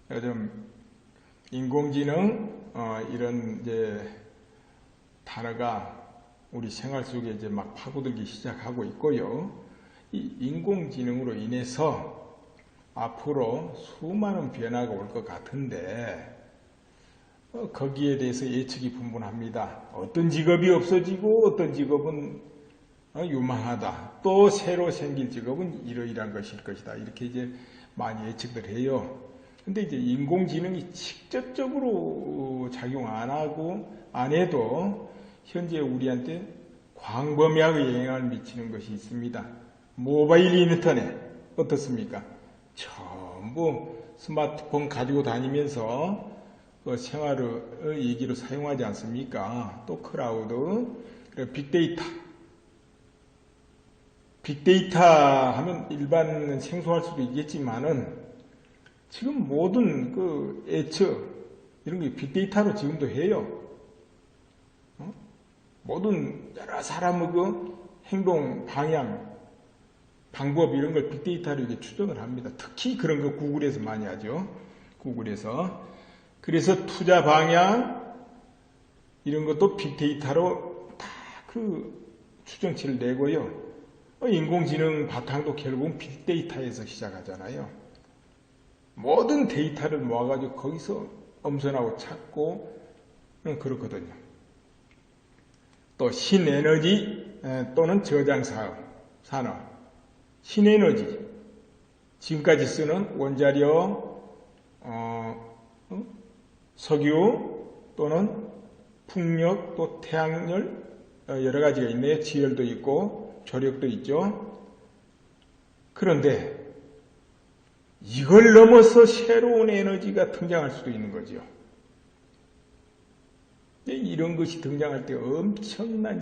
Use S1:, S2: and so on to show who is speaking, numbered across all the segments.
S1: 요즘 인공지능 이런 이제 단어가 우리 생활 속에 이제 막 파고들기 시작하고 있고요. 이 인공지능으로 인해서 앞으로 수많은 변화가 올 것 같은데 거기에 대해서 예측이 분분합니다. 어떤 직업이 없어지고 어떤 직업은 유망하다. 또 새로 생길 직업은 이러이러한 것일 것이다. 이렇게 이제 많이 예측을 해요. 근데 이제 인공지능이 직접적으로 작용 안 해도 현재 우리한테 광범위하게 영향을 미치는 것이 있습니다. 모바일 인터넷 어떻습니까? 전부 스마트폰 가지고 다니면서 생활의 얘기로 사용하지 않습니까? 또 클라우드, 빅데이터. 빅데이터 하면 일반 생소할 수도 있겠지만은 지금 모든 이런 게 빅데이터로 지금도 해요. 모든 여러 사람의 행동 방향, 방법 이런 걸 빅데이터로 이렇게 추정을 합니다. 특히 그런 거 구글에서 많이 하죠. 구글에서. 그래서 투자 방향 이런 것도 빅데이터로 다 추정치를 내고요. 인공지능 바탕도 결국은 빅데이터에서 시작하잖아요. 모든 데이터를 모아가지고 거기서 엄선하고 찾고 그렇거든요. 또 신에너지 또는 저장사업, 산업, 신에너지 지금까지 쓰는 원자력, 석유 또는 풍력 또 태양열 여러 가지가 있네요. 지열도 있고 조력도 있죠. 그런데 이걸 넘어서 새로운 에너지가 등장할 수도 있는 거죠. 이런 것이 등장할 때 엄청난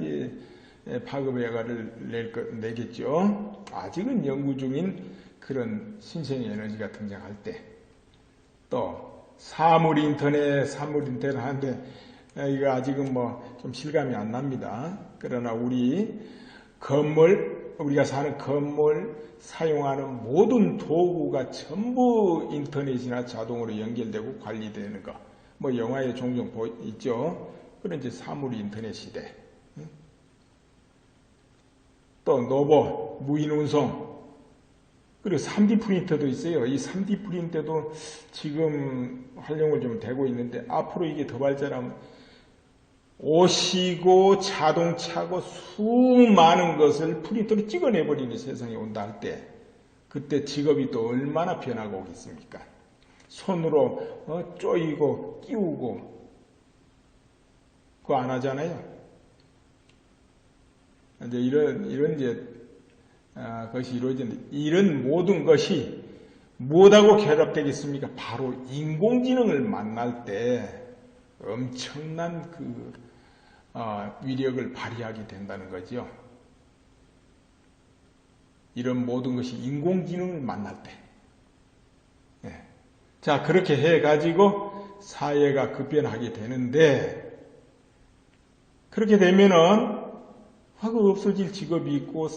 S1: 파급의 여과를 내겠죠. 아직은 연구 중인 그런 신생 에너지가 등장할 때. 또 사물 인터넷 하는데 이거 아직은 좀 실감이 안 납니다. 그러나 우리가 사는 건물 사용하는 모든 도구가 전부 인터넷이나 자동으로 연결되고 관리되는 거. 영화에 종종 있죠. 그런 이제 사물 인터넷 시대. 또 로봇, 무인 운송. 그리고 3D 프린터도 있어요. 이 3D 프린터도 지금 활용을 좀 되고 있는데 앞으로 이게 더 발전하면 옷이고 자동차고 수많은 것을 프린터로 찍어내버리는 세상이 온다 할 때 그때 직업이 또 얼마나 변화가 오겠습니까? 손으로 쪼이고 끼우고 그거 안 하잖아요. 이제 것이 이루어지는데 이런 모든 것이 무엇하고 결합되겠습니까? 바로 인공지능을 만날 때 엄청난 위력을 발휘하게 된다는 거죠. 이런 모든 것이 인공지능을 만날 때. 네. 자, 그렇게 해가지고 사회가 급변하게 되는데, 그렇게 되면은, 없어질 직업이 있고,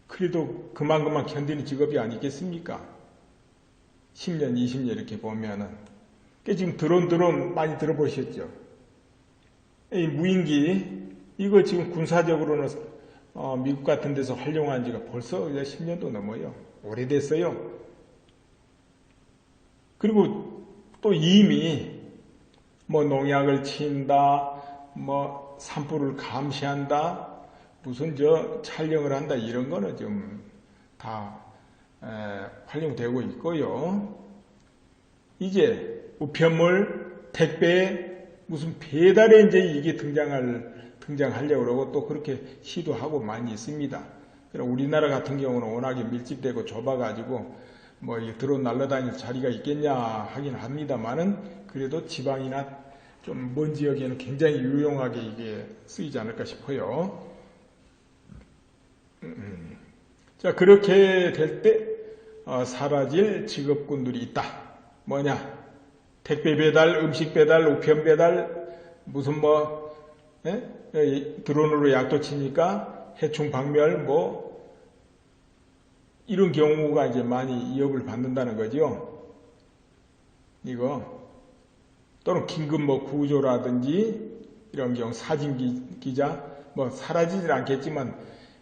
S1: 그래도 그만 견디는 직업이 아니겠습니까? 10년, 20년 이렇게 보면은. 지금 드론 많이 들어보셨죠? 이 무인기, 이거 지금 군사적으로는 미국 같은 데서 활용한 지가 벌써 10년도 넘어요. 오래됐어요. 그리고 또 이미 농약을 친다, 산불을 감시한다, 무슨 촬영을 한다 이런 거는 좀 다 활용되고 있고요. 이제 우편물, 택배, 무슨 배달에 이제 이게 등장하려고 그러고 또 그렇게 시도하고 많이 있습니다. 그럼 우리나라 같은 경우는 워낙에 밀집되고 좁아가지고 드론 날아다닐 자리가 있겠냐 하긴 합니다만은 그래도 지방이나 좀 먼 지역에는 굉장히 유용하게 이게 쓰이지 않을까 싶어요. 자, 그렇게 될 때 사라질 직업군들이 있다. 뭐냐? 택배 배달, 음식 배달, 우편 배달, 무슨 드론으로 약도 치니까 해충 박멸, 이런 경우가 이제 많이 위협을 받는다는 거죠. 이거 또는 긴급 뭐 구조라든지 이런 경우 사진 기자 뭐 사라지질 않겠지만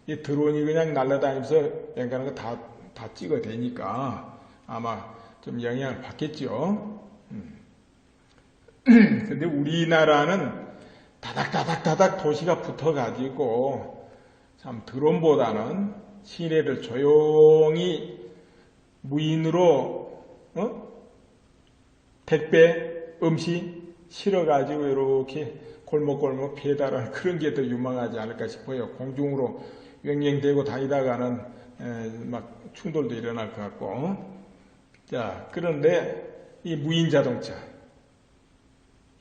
S1: 이 드론이 그냥 날아다니면서 앵간한 거 다 찍어대니까 아마 좀 영향을 받겠죠. 근데 우리나라는 다닥다닥 도시가 붙어가지고 참 드론보다는 시내를 조용히 무인으로 택배, 음식 실어가지고 이렇게 골목골목 배달하는 그런 게 더 유망하지 않을까 싶어요. 공중으로 왱왱대고 다니다가는 막 충돌도 일어날 것 같고. 자, 그런데 이 무인 자동차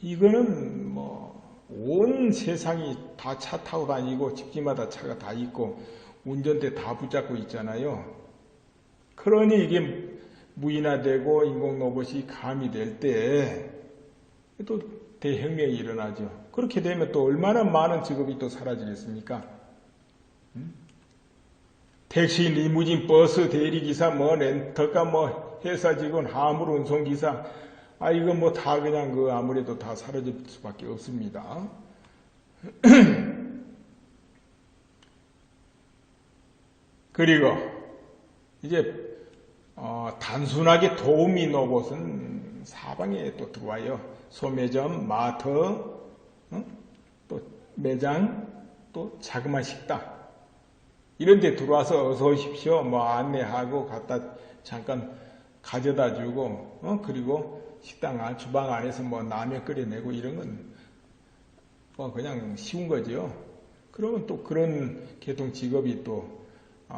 S1: 이거는 뭐 온 세상이 다 차 타고 다니고 집집마다 차가 다 있고 운전대 다 붙잡고 있잖아요. 그러니 이게 무인화되고 인공 로봇이 가미될 때 또 대혁명이 일어나죠. 그렇게 되면 또 얼마나 많은 직업이 또 사라지겠습니까? 택시, 리무진, 버스, 대리기사, 뭐 렌터카, 뭐 회사 직원, 화물 운송기사, 이거 뭐 다 그냥 아무래도 다 사라질 수밖에 없습니다. 그리고 이제 단순하게 도우미 로봇은 사방에 또 들어와요. 소매점, 마트, 또 매장, 또 자그마한 식당 이런 데 들어와서 어서 오십시오 뭐 안내하고 갖다 잠깐 가져다 주고 그리고 식당 안 주방 안에서 뭐 라면 끓여내고 이런 건 뭐 그냥 쉬운 거죠. 그러면 또 그런 계통 직업이 또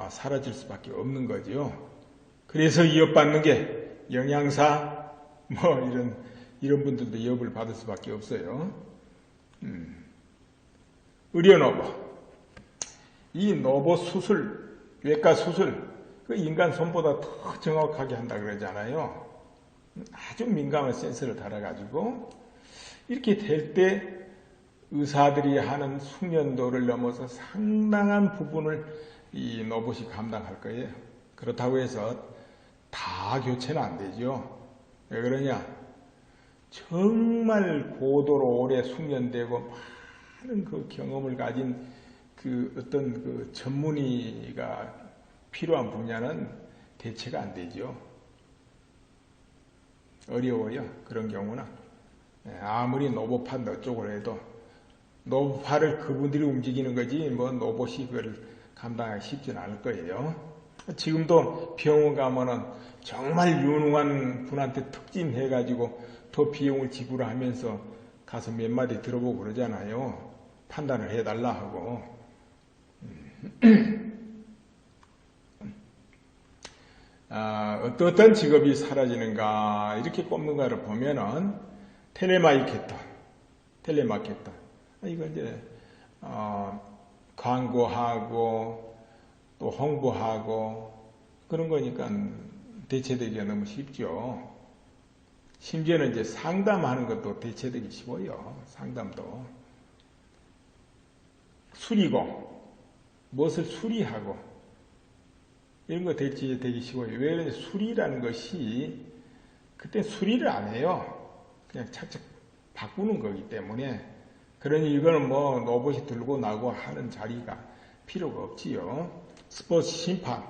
S1: 사라질 수밖에 없는 거죠. 그래서 이업받는 게 영양사 뭐 이런 분들도 이업을 받을 수밖에 없어요. 의료노봇 이 로봇 수술, 외과 수술 그 인간 손보다 더 정확하게 한다 그러잖아요. 아주 민감한 센서를 달아가지고 이렇게 될 때 의사들이 하는 숙련도를 넘어서 상당한 부분을 이 로봇이 감당할 거예요. 그렇다고 해서 다 교체는 안 되죠. 왜 그러냐? 정말 고도로 오래 숙련되고 많은 그 경험을 가진 그 어떤 그 전문의가 필요한 분야는 대체가 안 되죠. 어려워요. 그런 경우는. 아무리 로봇판 어쩌고 해도 로봇판을 그분들이 움직이는 거지 뭐 로봇이 그걸 감당하기 쉽지는 않을 거예요. 지금도 병원 가면은 정말 유능한 분한테 특진해가지고 더 비용을 지불하면서 가서 몇 마디 들어보고 그러잖아요. 판단을 해달라 하고. 어떤 직업이 사라지는가 이렇게 꼽는가를 보면은 텔레마케터 이거 이제 광고하고 또 홍보하고 그런 거니까 대체되기가 너무 쉽죠. 심지어는 이제 상담하는 것도 대체되기 쉬워요. 상담도 수리공 무엇을 수리하고 이런 거 대체되기 쉬워요. 왜 그러냐? 수리라는 것이 그때 수리를 안 해요. 그냥 착착 바꾸는 거기 때문에. 그러니 이거는 뭐 로봇이 들고 나고 하는 자리가 필요가 없지요. 스포츠 심판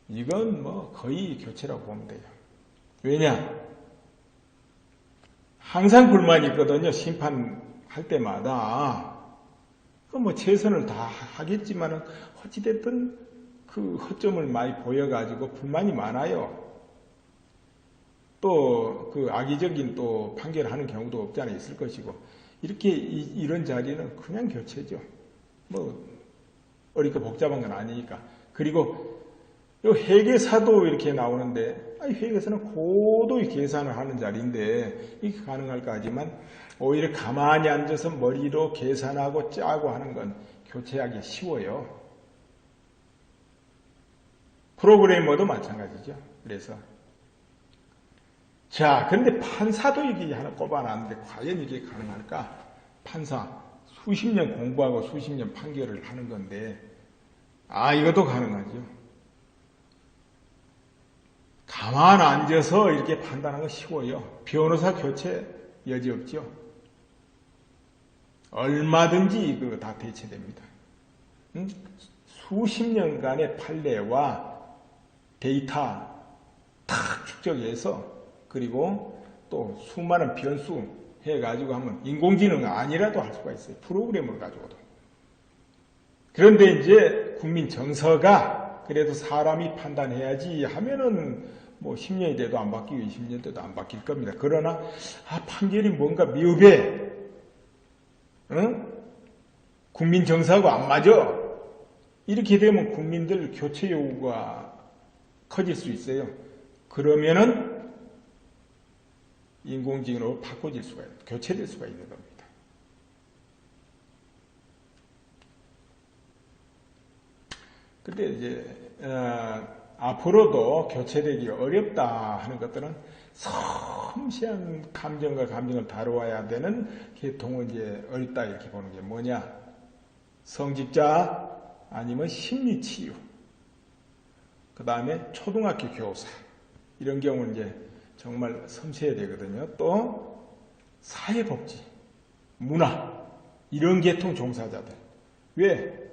S1: 이건 뭐 거의 교체라고 보면 돼요. 왜냐? 항상 불만이 있거든요. 심판할 때마다. 뭐 최선을 다 하겠지만은 어찌됐든 그 허점을 많이 보여가지고 불만이 많아요. 또 그 악의적인 또 판결하는 경우도 없지 않아 있을 것이고 이렇게 이런 자리는 그냥 교체죠. 뭐 어렵고 복잡한 건 아니니까. 그리고 회계사도 이렇게 나오는데 회계사는 고도의 계산을 하는 자리인데 이게 가능할까 하지만 오히려 가만히 앉아서 머리로 계산하고 짜고 하는 건 교체하기 쉬워요. 프로그래머도 마찬가지죠. 그래서 자, 근데 판사도 이게 하나 꼽아놨는데 과연 이게 가능할까? 판사 수십 년 공부하고 수십 년 판결을 하는 건데 이것도 가능하죠. 가만 앉아서 이렇게 판단하는 건 쉬워요. 변호사 교체 여지 없죠. 얼마든지 그거 다 대체됩니다. 수십 년간의 판례와 데이터 탁 축적해서 그리고 또 수많은 변수 해가지고 하면 인공지능 아니라도 할 수가 있어요. 프로그램을 가지고도. 그런데 이제 국민 정서가 그래도 사람이 판단해야지 하면은 뭐 10년이 돼도 안 바뀌고 20년 돼도 안 바뀔 겁니다. 그러나 판결이 뭔가 미흡해. 응? 국민 정서하고 안 맞아. 이렇게 되면 국민들 교체 요구가 커질 수 있어요. 그러면은 인공지능으로 바꿔질 수가 있는, 교체될 수가 있는 겁니다. 근데 이제 앞으로도 교체되기 어렵다 하는 것들은 섬세한 감정과 감정을 다루어야 되는 계통은 이제 어렵다 이렇게 보는 게 뭐냐? 성직자 아니면 심리치유, 그 다음에 초등학교 교사 이런 경우는 이제 정말 섬세해야 되거든요. 또 사회복지, 문화 이런 계통 종사자들 왜?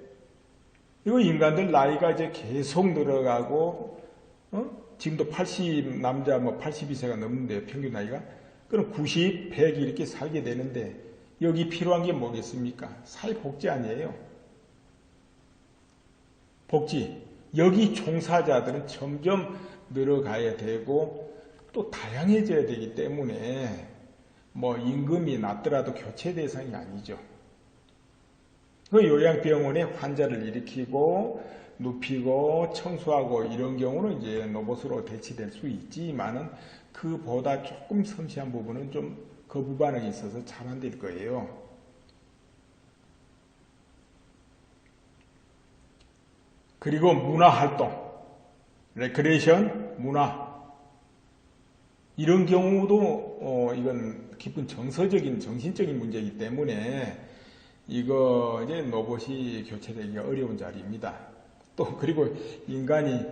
S1: 이거 인간들 나이가 이제 계속 늘어가고, 지금도 80, 남자 82세가 넘는데 평균 나이가, 그럼 90, 100 이렇게 살게 되는데, 여기 필요한 게 뭐겠습니까? 사회복지 아니에요. 복지. 여기 종사자들은 점점 늘어가야 되고, 또 다양해져야 되기 때문에, 임금이 낮더라도 교체 대상이 아니죠. 그 요양병원에 환자를 일으키고 눕히고 청소하고 이런 경우는 이제 로봇으로 대체될 수 있지만은 그보다 조금 섬세한 부분은 좀 거부 반응이 있어서 잘 안 될 거예요. 그리고 문화활동, 레크레이션, 문화 이런 경우도 이건 깊은 정서적인 정신적인 문제이기 때문에 이거 이제 로봇이 교체되기가 어려운 자리입니다. 또 그리고 인간이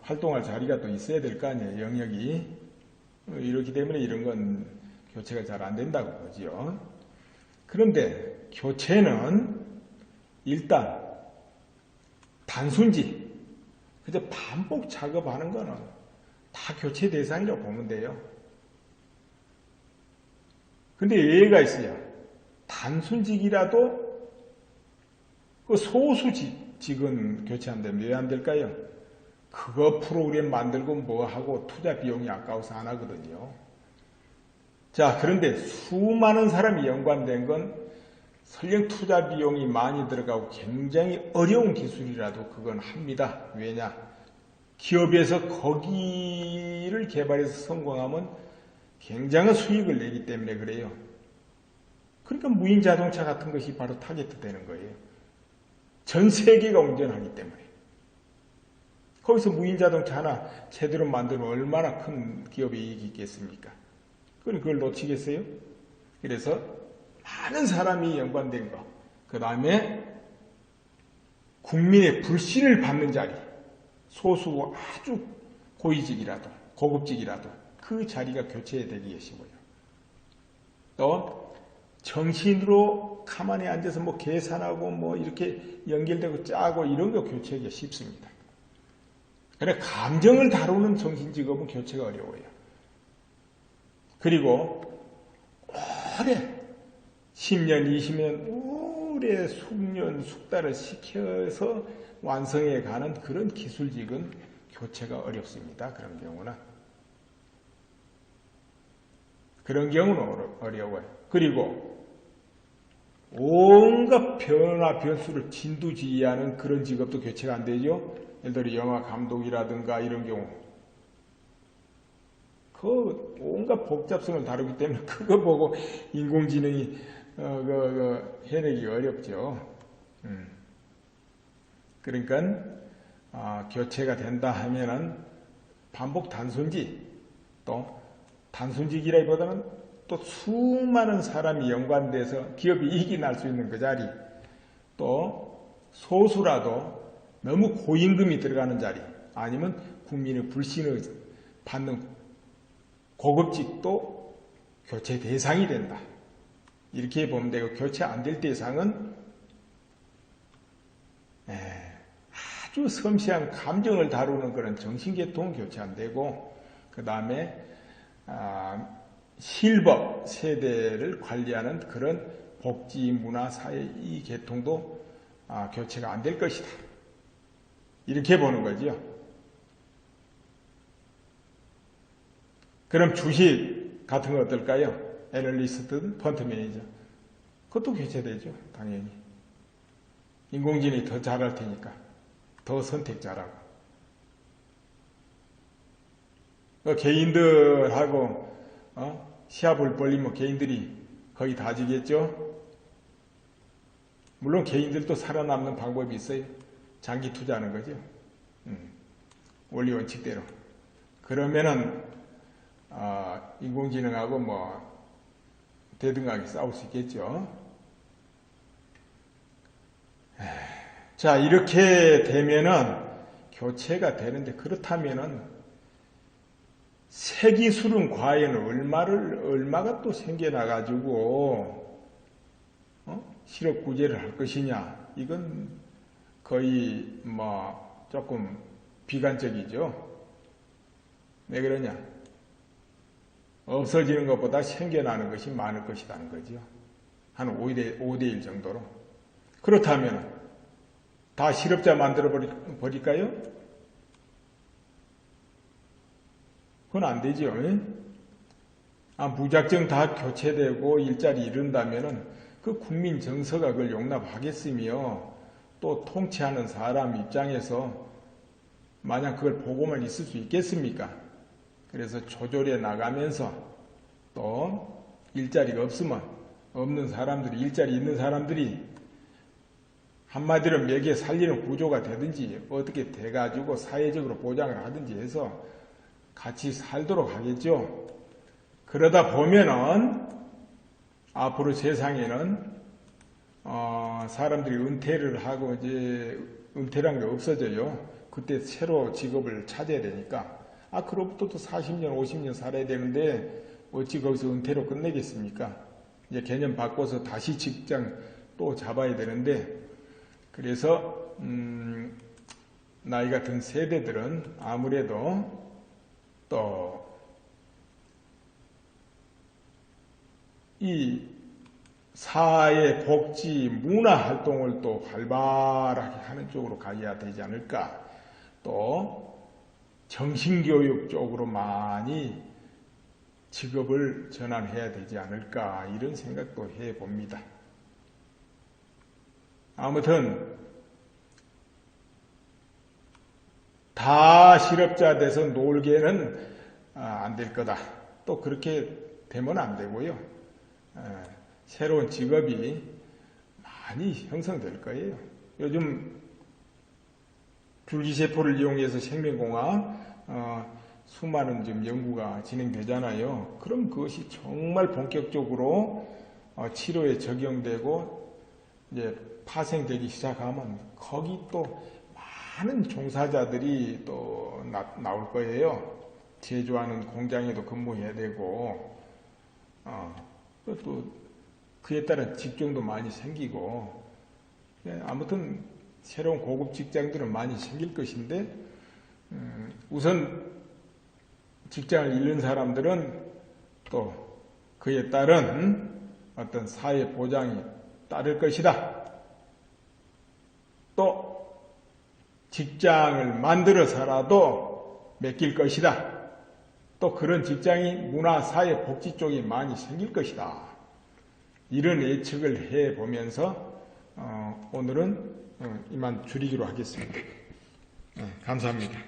S1: 활동할 자리가 또 있어야 될 거 아니에요. 영역이. 이렇기 때문에 이런 건 교체가 잘 안 된다고 보죠. 그런데 교체는 일단 단순지, 그저 반복 작업하는 거는 다 교체 대상이라고 보면 돼요. 근데 예외가 있어요. 단순직이라도 그 소수직은 교체한다면 왜 안 될까요? 그거 프로그램 만들고 뭐하고 투자 비용이 아까워서 안 하거든요. 자, 그런데 수많은 사람이 연관된 건 설령 투자 비용이 많이 들어가고 굉장히 어려운 기술이라도 그건 합니다. 왜냐? 기업에서 거기를 개발해서 성공하면 굉장한 수익을 내기 때문에 그래요. 그러니까 무인 자동차 같은 것이 바로 타겟 되는 거예요. 전 세계가 운전하기 때문에. 거기서 무인 자동차 하나 제대로 만들면 얼마나 큰 기업의 이익이 있겠습니까? 그걸 놓치겠어요? 그래서 많은 사람이 연관된 거. 그 다음에 국민의 불신을 받는 자리. 소수 아주 고위직이라도 고급직이라도 그 자리가 교체되기 쉬워요. 또 정신으로 가만히 앉아서 계산하고 이렇게 연결되고 짜고 이런 거 교체하기가 쉽습니다. 그래 감정을 다루는 정신직업은 교체가 어려워요. 그리고 오래 10년, 20년 오래 숙련, 숙달을 시켜서 완성해 가는 그런 기술직은 교체가 어렵습니다. 그런 경우는. 그런 경우는 어려워요. 그리고 온갖 변화, 변수를 진두지휘하는 그런 직업도 교체가 안 되죠. 예를 들어 영화 감독이라든가 이런 경우. 그 온갖 복잡성을 다루기 때문에 그거 보고 인공지능이 해내기 어렵죠. 그러니까 교체가 된다 하면은 반복 단순지, 또 단순직이라기보다는 또 수많은 사람이 연관돼서 기업이 이익이 날 수 있는 그 자리, 또 소수라도 너무 고임금이 들어가는 자리, 아니면 국민의 불신을 받는 고급직도 교체 대상이 된다. 이렇게 보면 되고, 교체 안 될 대상은 아주 섬세한 감정을 다루는 그런 정신계통은 교체 안 되고, 그 다음에 실버 세대를 관리하는 그런 복지, 문화, 사회 이 계통도 교체가 안 될 것이다. 이렇게 보는 거죠. 그럼 주식 같은 거 어떨까요? 애널리스트든 펀드 매니저. 그것도 교체되죠. 당연히. 인공지능이 더 잘할 테니까. 더 선택 잘하고. 개인들하고 시합을 벌리면 개인들이 거의 다 지겠죠? 물론 개인들도 살아남는 방법이 있어요. 장기 투자하는 거죠. 원리 원칙대로. 그러면은 인공지능하고 대등하게 싸울 수 있겠죠. 자, 이렇게 되면은 교체가 되는데, 그렇다면은 새 기술은 과연 얼마가 또 생겨나가지고 실업구제를 할 것이냐? 이건 거의 조금 비관적이죠. 왜 그러냐? 없어지는 것보다 생겨나는 것이 많을 것이라는 거죠. 한 5대1 정도로. 그렇다면 다 실업자 만들어 버릴까요? 그건 안 되죠. 무작정 다 교체되고 일자리 잃은다면은 그 국민 정서가 그걸 용납하겠으며, 또 통치하는 사람 입장에서 마냥 그걸 보고만 있을 수 있겠습니까? 그래서 조절해 나가면서 또 일자리가 없으면 없는 사람들이, 일자리 있는 사람들이 한마디로 먹여 살리는 구조가 되든지 어떻게 돼가지고 사회적으로 보장을 하든지 해서 같이 살도록 하겠죠. 그러다 보면은 앞으로 세상에는 사람들이 은퇴를 하고 이제 은퇴란 게 없어져요. 그때 새로 직업을 찾아야 되니까. 그로부터 또 40년, 50년 살아야 되는데 어찌 거기서 은퇴로 끝내겠습니까? 이제 개념 바꿔서 다시 직장 또 잡아야 되는데, 그래서 나이가 든 세대들은 아무래도 또 이 사회 복지 문화 활동을 또 활발하게 하는 쪽으로 가야 되지 않을까. 또 정신교육 쪽으로 많이 직업을 전환해야 되지 않을까, 이런 생각도 해봅니다. 아무튼 다 실업자 돼서 놀게는 안 될 거다. 또 그렇게 되면 안 되고요. 새로운 직업이 많이 형성될 거예요. 요즘 줄기세포를 이용해서 생명공학 수많은 지금 연구가 진행되잖아요. 그럼 그것이 정말 본격적으로 치료에 적용되고 이제 파생되기 시작하면 거기 또 많은 종사자들이 또 나올 거예요. 제조하는 공장에도 근무해야 되고 또 그에 따른 직종도 많이 생기고, 아무튼 새로운 고급 직장들은 많이 생길 것인데, 우선 직장을 잃는 사람들은 또 그에 따른 어떤 사회 보장이 따를 것이다. 또 직장을 만들어서라도 맡길 것이다. 또 그런 직장이 문화, 사회, 복지 쪽이 많이 생길 것이다. 이런 예측을 해보면서 오늘은 이만 줄이기로 하겠습니다. 감사합니다.